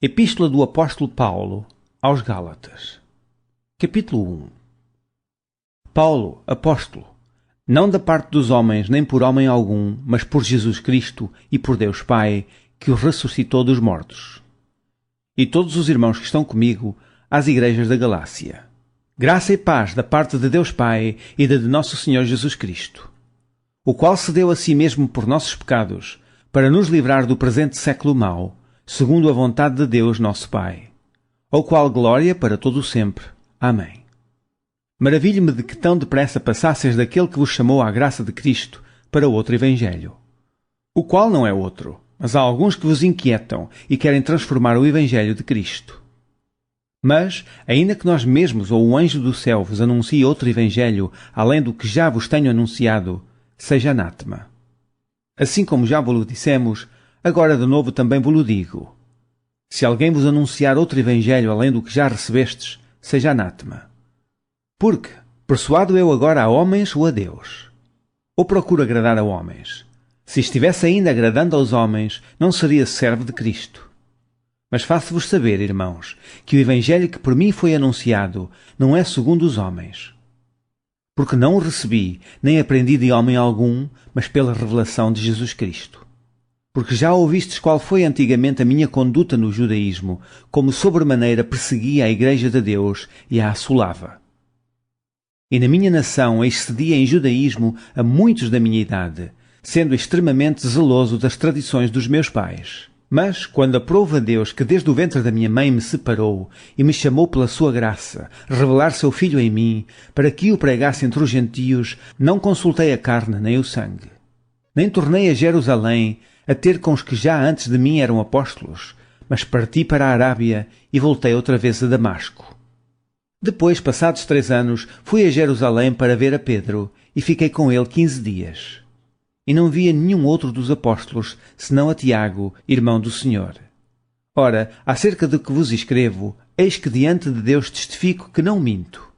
Epístola do Apóstolo Paulo aos Gálatas. Capítulo 1. Paulo, apóstolo, não da parte dos homens nem por homem algum, mas por Jesus Cristo e por Deus Pai, que o ressuscitou dos mortos. E todos os irmãos que estão comigo, às igrejas da Galácia. Graça e paz da parte de Deus Pai e de nosso Senhor Jesus Cristo, o qual se deu a si mesmo por nossos pecados, para nos livrar do presente século mau, segundo a vontade de Deus nosso Pai, ao qual glória para todo o sempre. Amém. Maravilho-me de que tão depressa passasseis daquele que vos chamou à graça de Cristo para outro Evangelho, o qual não é outro, mas há alguns que vos inquietam e querem transformar o Evangelho de Cristo. Mas, ainda que nós mesmos ou um anjo do céu vos anuncie outro Evangelho, além do que já vos tenho anunciado, seja anátema. Assim como já vos dissemos, agora de novo também vos digo. Se alguém vos anunciar outro Evangelho além do que já recebestes, seja anátema. Porque, persuado eu agora a homens ou a Deus? Ou procuro agradar a homens? Se estivesse ainda agradando aos homens, não seria servo de Cristo. Mas faço-vos saber, irmãos, que o Evangelho que por mim foi anunciado não é segundo os homens. Porque não o recebi, nem aprendi de homem algum, mas pela revelação de Jesus Cristo. Porque já ouvistes qual foi antigamente a minha conduta no judaísmo, como sobremaneira perseguia a Igreja de Deus e a assolava. E na minha nação excedia em judaísmo a muitos da minha idade, sendo extremamente zeloso das tradições dos meus pais. Mas, quando aprove a Deus que desde o ventre da minha mãe me separou e me chamou pela sua graça, revelar seu Filho em mim, para que o pregasse entre os gentios, não consultei a carne nem o sangue. Nem tornei a Jerusalém, a ter com os que já antes de mim eram apóstolos, mas parti para a Arábia e voltei outra vez a Damasco. Depois, passados 3 anos, fui a Jerusalém para ver a Pedro e fiquei com ele 15 dias. E não via nenhum outro dos apóstolos, senão a Tiago, irmão do Senhor. Ora, acerca do que vos escrevo, eis que diante de Deus testifico que não minto.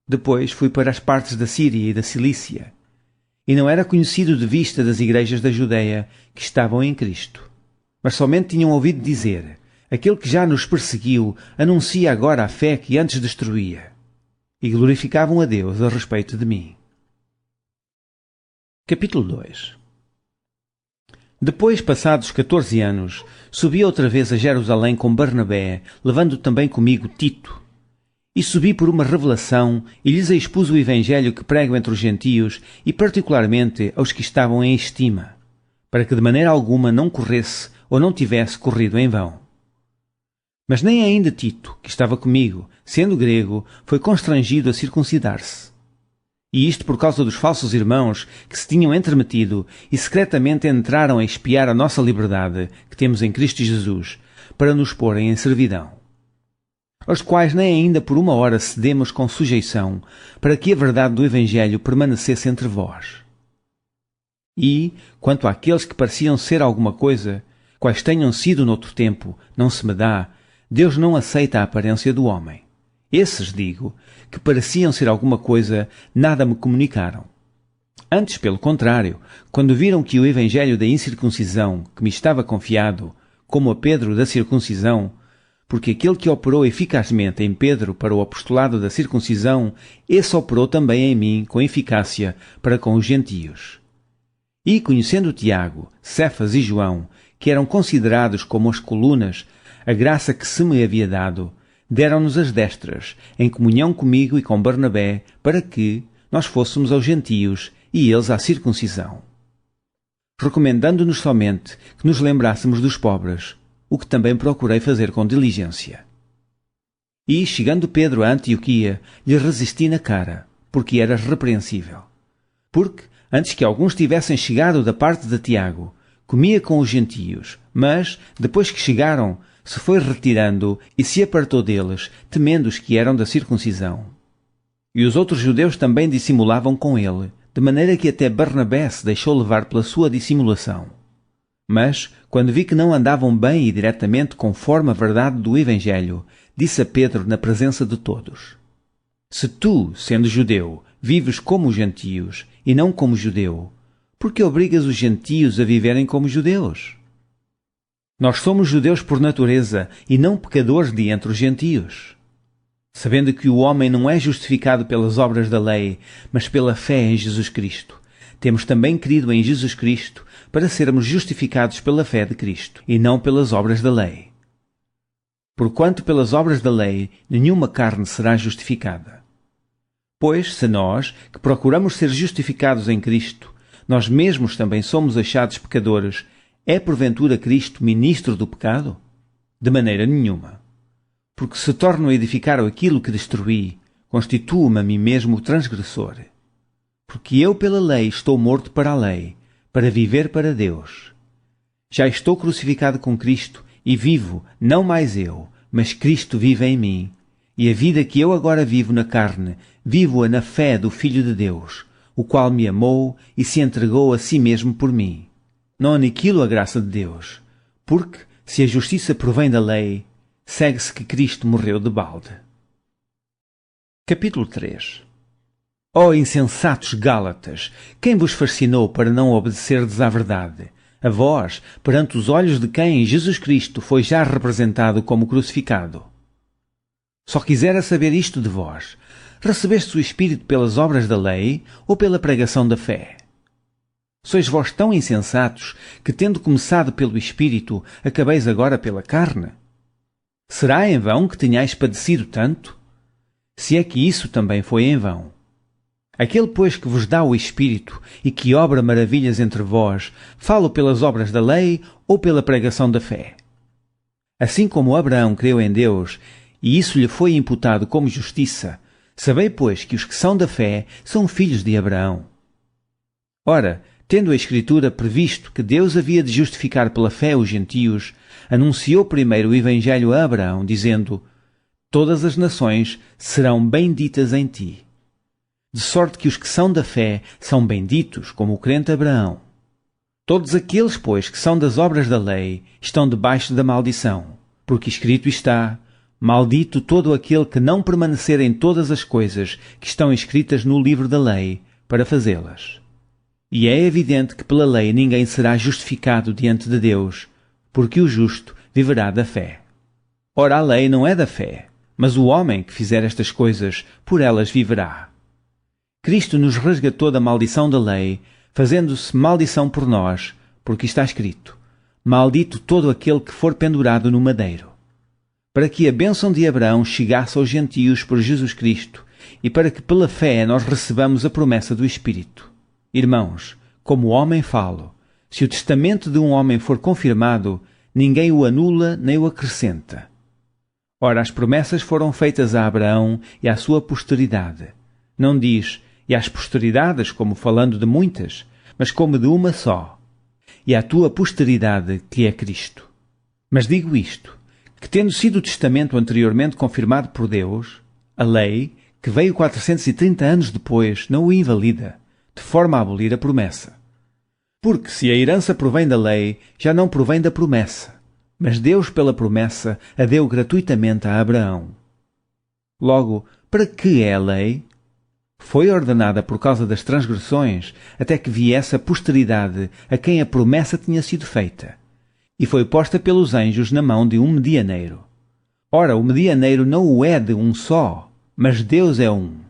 Depois fui para as partes da Síria e da Cilícia, e não era conhecido de vista das igrejas da Judeia que estavam em Cristo. Mas somente tinham ouvido dizer, aquele que já nos perseguiu anuncia agora a fé que antes destruía. E glorificavam a Deus a respeito de mim. Capítulo 2. Depois, passados 14 anos, subi outra vez a Jerusalém com Barnabé, levando também comigo Tito. E subi por uma revelação e lhes expus o Evangelho que prego entre os gentios e particularmente aos que estavam em estima, para que de maneira alguma não corresse ou não tivesse corrido em vão. Mas nem ainda Tito, que estava comigo, sendo grego, foi constrangido a circuncidar-se. E isto por causa dos falsos irmãos que se tinham entremetido e secretamente entraram a espiar a nossa liberdade que temos em Cristo Jesus, para nos porem em servidão. Aos quais nem ainda por uma hora cedemos com sujeição, para que a verdade do Evangelho permanecesse entre vós. E, quanto àqueles que pareciam ser alguma coisa, quais tenham sido noutro tempo, não se me dá, Deus não aceita a aparência do homem. Esses, digo, que pareciam ser alguma coisa, nada me comunicaram. Antes, pelo contrário, quando viram que o Evangelho da incircuncisão, que me estava confiado, como a Pedro da circuncisão, porque aquele que operou eficazmente em Pedro para o apostolado da circuncisão, esse operou também em mim com eficácia para com os gentios. E, conhecendo Tiago, Cefas e João, que eram considerados como as colunas, a graça que se me havia dado, deram-nos as destras, em comunhão comigo e com Barnabé, para que nós fôssemos aos gentios e eles à circuncisão. Recomendando-nos somente que nos lembrássemos dos pobres, o que também procurei fazer com diligência. E, chegando Pedro a Antioquia, lhe resisti na cara, porque era repreensível. Porque, antes que alguns tivessem chegado da parte de Tiago, comia com os gentios, mas, depois que chegaram, se foi retirando e se apartou deles, temendo os que eram da circuncisão. E os outros judeus também dissimulavam com ele, de maneira que até Barnabé se deixou levar pela sua dissimulação. Mas, quando vi que não andavam bem e diretamente conforme a verdade do Evangelho, disse a Pedro na presença de todos: Se tu, sendo judeu, vives como os gentios e não como judeu, por que obrigas os gentios a viverem como judeus? Nós somos judeus por natureza e não pecadores de entre os gentios. Sabendo que o homem não é justificado pelas obras da lei, mas pela fé em Jesus Cristo, temos também crido em Jesus Cristo para sermos justificados pela fé de Cristo, e não pelas obras da lei. Porquanto pelas obras da lei nenhuma carne será justificada. Pois, se nós, que procuramos ser justificados em Cristo, nós mesmos também somos achados pecadores, é porventura Cristo ministro do pecado? De maneira nenhuma. Porque se torno a edificar aquilo que destruí, constituo-me a mim mesmo o transgressor. Porque eu pela lei estou morto para a lei, para viver para Deus. Já estou crucificado com Cristo e vivo, não mais eu, mas Cristo vive em mim. E a vida que eu agora vivo na carne, vivo-a na fé do Filho de Deus, o qual me amou e se entregou a si mesmo por mim. Não aniquilo a graça de Deus, porque, se a justiça provém da lei, segue-se que Cristo morreu de balde. Capítulo 3. Ó insensatos Gálatas, quem vos fascinou para não obedecerdes à verdade? A vós, perante os olhos de quem Jesus Cristo foi já representado como crucificado. Só quisera saber isto de vós: recebestes o Espírito pelas obras da lei ou pela pregação da fé? Sois vós tão insensatos que, tendo começado pelo Espírito, acabeis agora pela carne? Será em vão que tenhais padecido tanto? Se é que isso também foi em vão. Aquele, pois, que vos dá o Espírito e que obra maravilhas entre vós, falo pelas obras da lei ou pela pregação da fé? Assim como Abraão creu em Deus, e isso lhe foi imputado como justiça, sabei, pois, que os que são da fé são filhos de Abraão. Ora, tendo a Escritura previsto que Deus havia de justificar pela fé os gentios, anunciou primeiro o Evangelho a Abraão, dizendo: todas as nações serão benditas em ti. De sorte que os que são da fé são benditos, como o crente Abraão. Todos aqueles, pois, que são das obras da lei, estão debaixo da maldição, porque escrito está: maldito todo aquele que não permanecer em todas as coisas que estão escritas no livro da lei, para fazê-las. E é evidente que pela lei ninguém será justificado diante de Deus, porque o justo viverá da fé. Ora, a lei não é da fé, mas o homem que fizer estas coisas, por elas viverá. Cristo nos resgatou da maldição da lei, fazendo-se maldição por nós, porque está escrito: maldito todo aquele que for pendurado no madeiro. Para que a bênção de Abraão chegasse aos gentios por Jesus Cristo, e para que pela fé nós recebamos a promessa do Espírito. Irmãos, como homem falo, se o testamento de um homem for confirmado, ninguém o anula nem o acrescenta. Ora, as promessas foram feitas a Abraão e à sua posteridade. Não diz: e às posteridades, como falando de muitas, mas como de uma só, e à tua posteridade, que é Cristo. Mas digo isto, que tendo sido o testamento anteriormente confirmado por Deus, a lei, que veio 430 anos depois, não o invalida, de forma a abolir a promessa. Porque se a herança provém da lei, já não provém da promessa, mas Deus pela promessa a deu gratuitamente a Abraão. Logo, para que é a lei? Foi ordenada por causa das transgressões, até que viesse a posteridade a quem a promessa tinha sido feita, e foi posta pelos anjos na mão de um medianeiro. Ora, o medianeiro não o é de um só, mas Deus é um.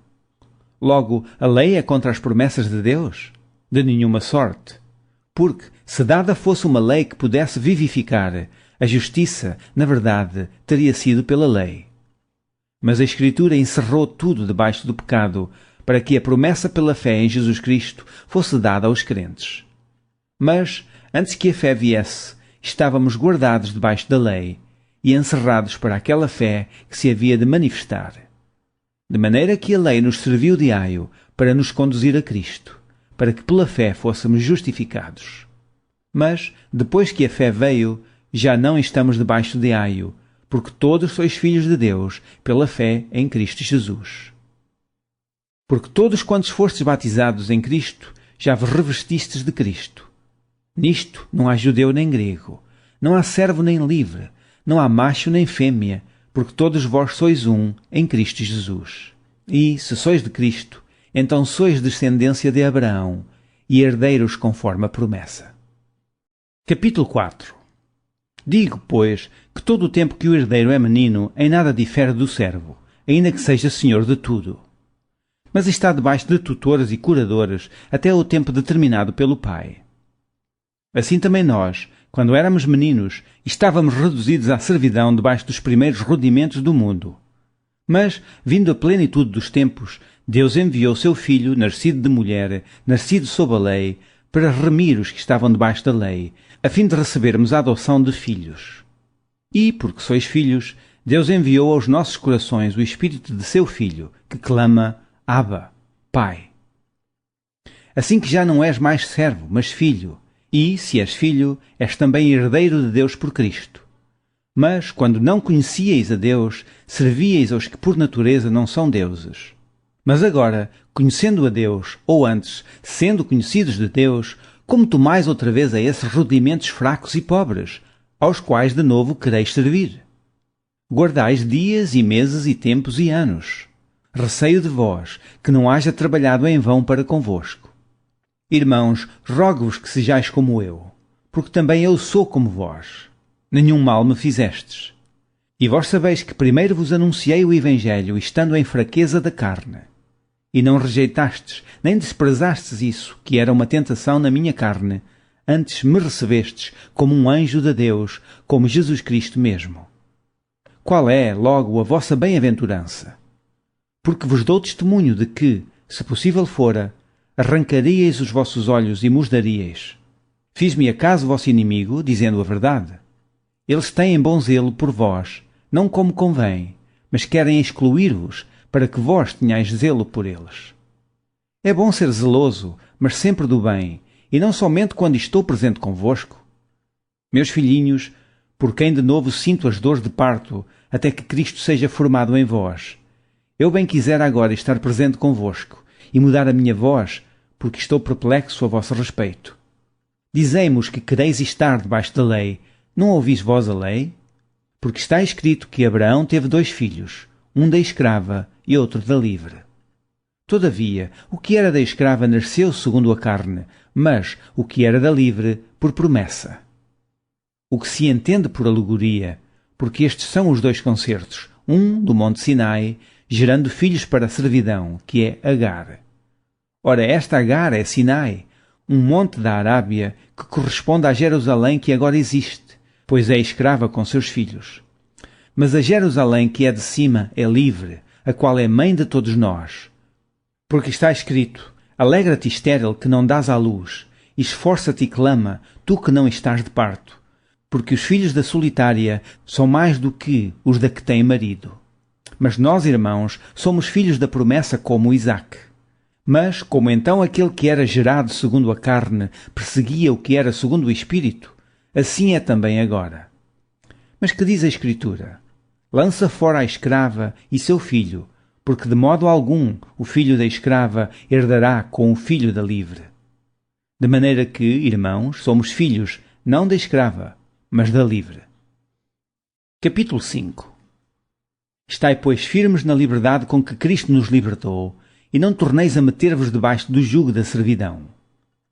Logo, a lei é contra as promessas de Deus? De nenhuma sorte. Porque, se dada fosse uma lei que pudesse vivificar, a justiça, na verdade, teria sido pela lei. Mas a Escritura encerrou tudo debaixo do pecado, para que a promessa pela fé em Jesus Cristo fosse dada aos crentes. Mas, antes que a fé viesse, estávamos guardados debaixo da lei e encerrados para aquela fé que se havia de manifestar. De maneira que a lei nos serviu de aio para nos conduzir a Cristo, para que pela fé fôssemos justificados. Mas, depois que a fé veio, já não estamos debaixo de aio, porque todos sois filhos de Deus pela fé em Cristo Jesus. Porque todos quantos fostes batizados em Cristo, já vos revestistes de Cristo. Nisto não há judeu nem grego, não há servo nem livre, não há macho nem fêmea, porque todos vós sois um em Cristo Jesus. E, se sois de Cristo, então sois descendência de Abraão e herdeiros conforme a promessa. Capítulo 4. Digo, pois, que todo o tempo que o herdeiro é menino, em nada difere do servo, ainda que seja senhor de tudo. Mas está debaixo de tutores e curadores até o tempo determinado pelo Pai. Assim também nós, quando éramos meninos, estávamos reduzidos à servidão debaixo dos primeiros rudimentos do mundo. Mas, vindo a plenitude dos tempos, Deus enviou seu Filho, nascido de mulher, nascido sob a lei, para remir os que estavam debaixo da lei, a fim de recebermos a adoção de filhos. E, porque sois filhos, Deus enviou aos nossos corações o Espírito de seu Filho, que clama, Abba, Pai. Assim que já não és mais servo, mas filho, e, se és filho, és também herdeiro de Deus por Cristo. Mas, quando não conhecíeis a Deus, servíeis aos que por natureza não são deuses. Mas agora, conhecendo a Deus, ou antes, sendo conhecidos de Deus, como tomais outra vez a esses rudimentos fracos e pobres, aos quais de novo quereis servir? Guardais dias e meses e tempos e anos. Receio de vós, que não haja trabalhado em vão para convosco. Irmãos, rogo-vos que sejais como eu, porque também eu sou como vós. Nenhum mal me fizestes. E vós sabeis que primeiro vos anunciei o Evangelho, estando em fraqueza da carne. E não rejeitastes, nem desprezastes isso, que era uma tentação na minha carne. Antes me recebestes como um anjo de Deus, como Jesus Cristo mesmo. Qual é, logo, a vossa bem-aventurança? Porque vos dou testemunho de que, se possível fora, arrancaríeis os vossos olhos e mos daríeis. Fiz-me acaso vosso inimigo, dizendo a verdade? Eles têm bom zelo por vós, não como convém, mas querem excluir-vos, para que vós tenhais zelo por eles. É bom ser zeloso, mas sempre do bem, e não somente quando estou presente convosco. Meus filhinhos, por quem de novo sinto as dores de parto, até que Cristo seja formado em vós, eu bem quisera agora estar presente convosco, e mudar a minha voz, porque estou perplexo a vosso respeito. Dizei-mos que quereis estar debaixo da lei, não ouvis vós a lei? Porque está escrito que Abraão teve 2 filhos, um da escrava e outro da livre. Todavia, o que era da escrava nasceu segundo a carne, mas o que era da livre, por promessa. O que se entende por alegoria, porque estes são os 2 concertos, um do monte Sinai, gerando filhos para a servidão, que é Agar. Ora, esta Agar é Sinai, um monte da Arábia que corresponde à Jerusalém que agora existe, pois é escrava com seus filhos. Mas a Jerusalém que é de cima é livre, a qual é mãe de todos nós. Porque está escrito, alegra-te estéril que não dás à luz, e esforça-te e clama, tu que não estás de parto, porque os filhos da solitária são mais do que os da que tem marido. Mas nós, irmãos, somos filhos da promessa como Isaque. Mas, como então aquele que era gerado segundo a carne perseguia o que era segundo o Espírito, assim é também agora. Mas que diz a Escritura? Lança fora a escrava e seu filho, porque de modo algum o filho da escrava herdará com o filho da livre. De maneira que, irmãos, somos filhos, não da escrava, mas da livre. Capítulo 5. Estai, pois, firmes na liberdade com que Cristo nos libertou, e não torneis a meter-vos debaixo do jugo da servidão.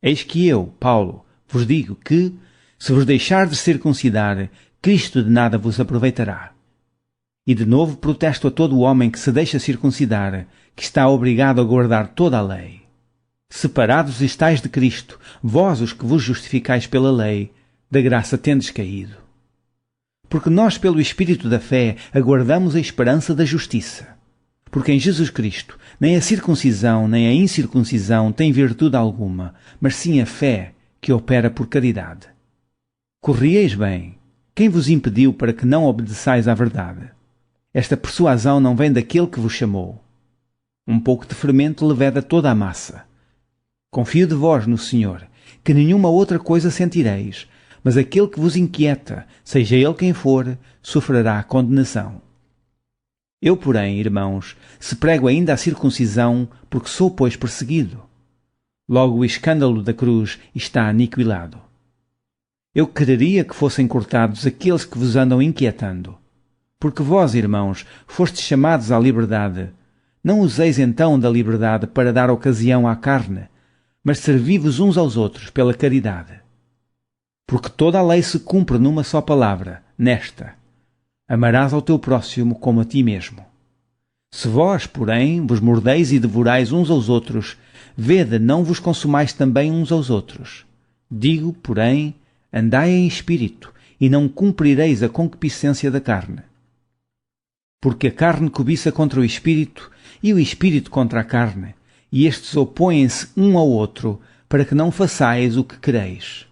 Eis que eu, Paulo, vos digo que, se vos deixardes circuncidar, Cristo de nada vos aproveitará. E de novo protesto a todo o homem que se deixa circuncidar, que está obrigado a guardar toda a lei. Separados estáis de Cristo, vós os que vos justificais pela lei, da graça tendes caído. Porque nós, pelo Espírito da fé, aguardamos a esperança da justiça. Porque em Jesus Cristo, nem a circuncisão nem a incircuncisão tem virtude alguma, mas sim a fé que opera por caridade. Corrieis bem. Quem vos impediu para que não obedeçais à verdade? Esta persuasão não vem daquele que vos chamou. Um pouco de fermento leveda toda a massa. Confio de vós no Senhor, que nenhuma outra coisa sentireis, mas aquele que vos inquieta, seja ele quem for, sofrerá condenação. Eu, porém, irmãos, se prego ainda a circuncisão, porque sou, pois, perseguido. Logo o escândalo da cruz está aniquilado. Eu quereria que fossem cortados aqueles que vos andam inquietando. Porque vós, irmãos, fostes chamados à liberdade. Não useis então da liberdade para dar ocasião à carne, mas servi-vos uns aos outros pela caridade. Porque toda a lei se cumpre numa só palavra, nesta: amarás ao teu próximo como a ti mesmo. Se vós, porém, vos mordeis e devorais uns aos outros, vede, não vos consumais também uns aos outros. Digo, porém, andai em espírito, e não cumprireis a concupiscência da carne. Porque a carne cobiça contra o espírito, e o espírito contra a carne, e estes opõem-se um ao outro, para que não façais o que quereis.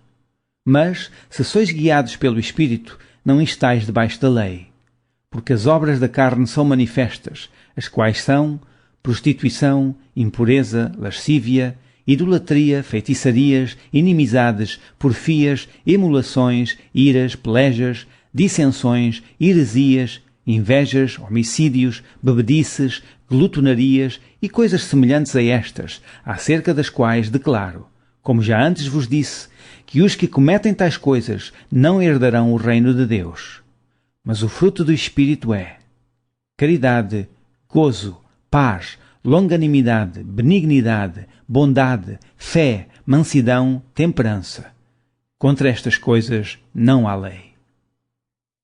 Mas, se sois guiados pelo espírito, não estáis debaixo da lei. Porque as obras da carne são manifestas, as quais são prostituição, impureza, lascívia, idolatria, feitiçarias, inimizades, porfias, emulações, iras, pelejas, dissensões, heresias, invejas, homicídios, bebedices, glutonarias e coisas semelhantes a estas, acerca das quais declaro, como já antes vos disse, que os que cometem tais coisas não herdarão o reino de Deus. Mas o fruto do Espírito é caridade, gozo, paz, longanimidade, benignidade, bondade, fé, mansidão, temperança. Contra estas coisas não há lei.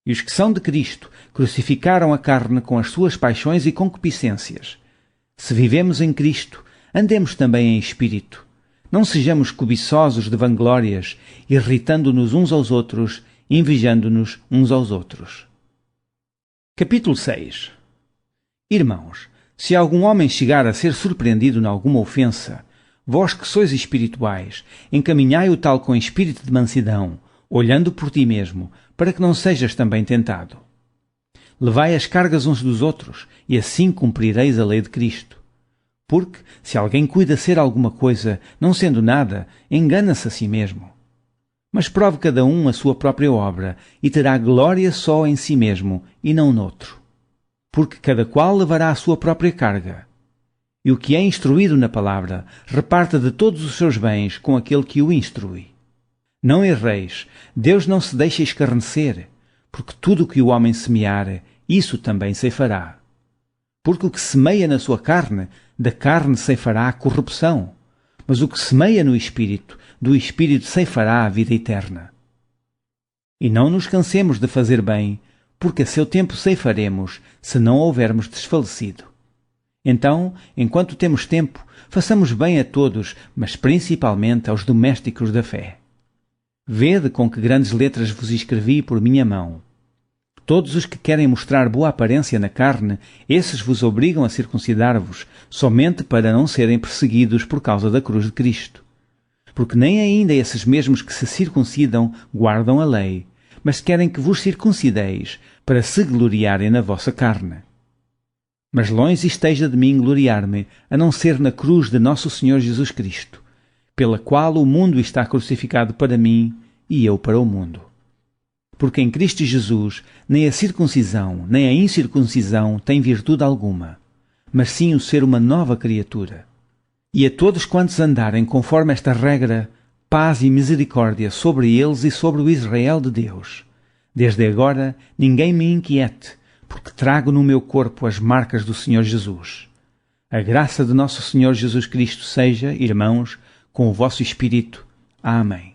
E os que são de Cristo crucificaram a carne com as suas paixões e concupiscências. Se vivemos em Cristo, andemos também em espírito. Não sejamos cobiçosos de vanglórias, irritando-nos uns aos outros, invejando-nos uns aos outros. Capítulo 6. Irmãos, se algum homem chegar a ser surpreendido em alguma ofensa, vós que sois espirituais, encaminhai-o tal com espírito de mansidão, olhando por ti mesmo, para que não sejas também tentado. Levai as cargas uns dos outros, e assim cumprireis a lei de Cristo. Porque, se alguém cuida ser alguma coisa, não sendo nada, engana-se a si mesmo. Mas prove cada um a sua própria obra, e terá glória só em si mesmo, e não noutro. Porque cada qual levará a sua própria carga. E o que é instruído na palavra, reparta de todos os seus bens com aquele que o instrui. Não erreis, Deus não se deixa escarnecer, porque tudo o que o homem semear, isso também ceifará. Porque o que semeia na sua carne, da carne ceifará a corrupção, mas o que semeia no Espírito, do Espírito ceifará a vida eterna. E não nos cansemos de fazer bem, porque a seu tempo ceifaremos, se não houvermos desfalecido. Então, enquanto temos tempo, façamos bem a todos, mas principalmente aos domésticos da fé. Vede com que grandes letras vos escrevi por minha mão. Todos os que querem mostrar boa aparência na carne, esses vos obrigam a circuncidar-vos, somente para não serem perseguidos por causa da cruz de Cristo. Porque nem ainda esses mesmos que se circuncidam guardam a lei, mas querem que vos circuncideis, para se gloriarem na vossa carne. Mas longe esteja de mim gloriar-me, a não ser na cruz de nosso Senhor Jesus Cristo, pela qual o mundo está crucificado para mim e eu para o mundo. Porque em Cristo Jesus nem a circuncisão nem a incircuncisão tem virtude alguma, mas sim o ser uma nova criatura. E a todos quantos andarem conforme esta regra, paz e misericórdia sobre eles e sobre o Israel de Deus. Desde agora ninguém me inquiete, porque trago no meu corpo as marcas do Senhor Jesus. A graça de nosso Senhor Jesus Cristo seja, irmãos, com o vosso espírito. Amém.